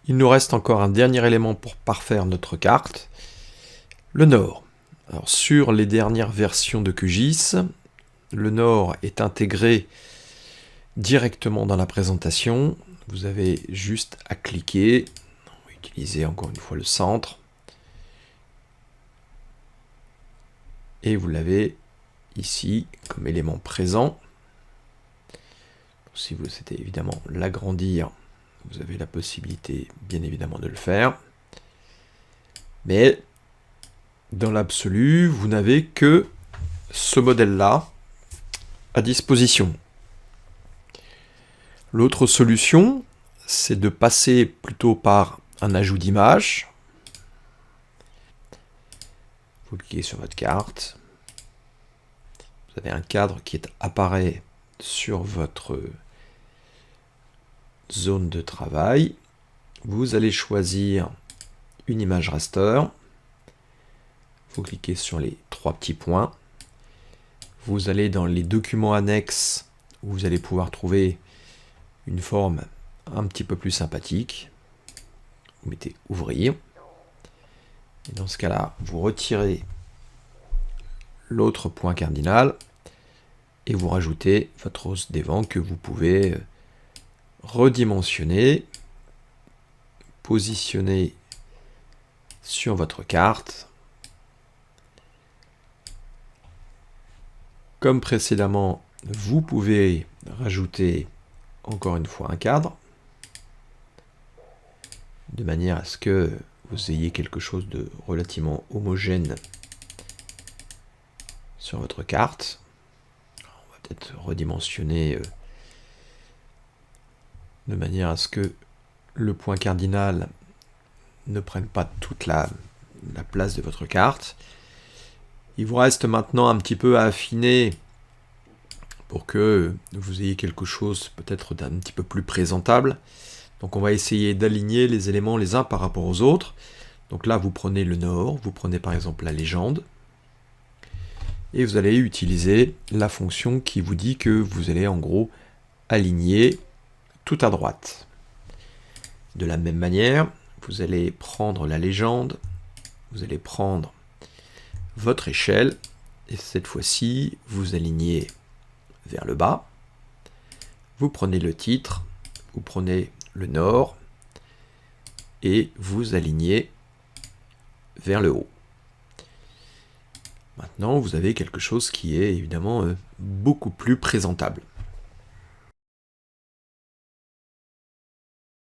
Il nous reste encore un dernier élément pour parfaire notre carte, le nord. Alors, sur les dernières versions de QGIS, le nord est intégré directement dans la présentation. Vous avez juste à cliquer. On va utiliser encore une fois le centre. Et vous l'avez ici comme élément présent. Si vous souhaitez évidemment l'agrandir, vous avez la possibilité bien évidemment de le faire. Mais dans l'absolu, vous n'avez que ce modèle-là à disposition. L'autre solution, c'est de passer plutôt par un ajout d'image. Vous cliquez sur votre carte. Vous avez un cadre qui apparaît sur votre zone de travail. Vous allez choisir une image raster. Vous cliquez sur les trois petits points. Vous allez dans les documents annexes où vous allez pouvoir trouver une forme un petit peu plus sympathique. Vous mettez ouvrir. Et dans ce cas-là, vous retirez l'autre point cardinal et vous rajoutez votre hausse des vents que vous pouvez redimensionner, positionner sur votre carte. Comme précédemment, vous pouvez rajouter encore une fois un cadre, de manière à ce que vous ayez quelque chose de relativement homogène sur votre carte. On va peut-être redimensionner de manière à ce que le point cardinal ne prenne pas toute la place de votre carte. Il vous reste maintenant un petit peu à affiner pour que vous ayez quelque chose peut-être d'un petit peu plus présentable. Donc on va essayer d'aligner les éléments les uns par rapport aux autres. Donc là vous prenez le nord, vous prenez par exemple la légende, et vous allez utiliser la fonction qui vous dit que vous allez en gros aligner tout à droite. De la même manière, vous allez prendre la légende, vous allez prendre votre échelle, et cette fois-ci, vous alignez vers le bas. Vous prenez le titre, vous prenez le nord, et vous alignez vers le haut. Maintenant, vous avez quelque chose qui est évidemment beaucoup plus présentable.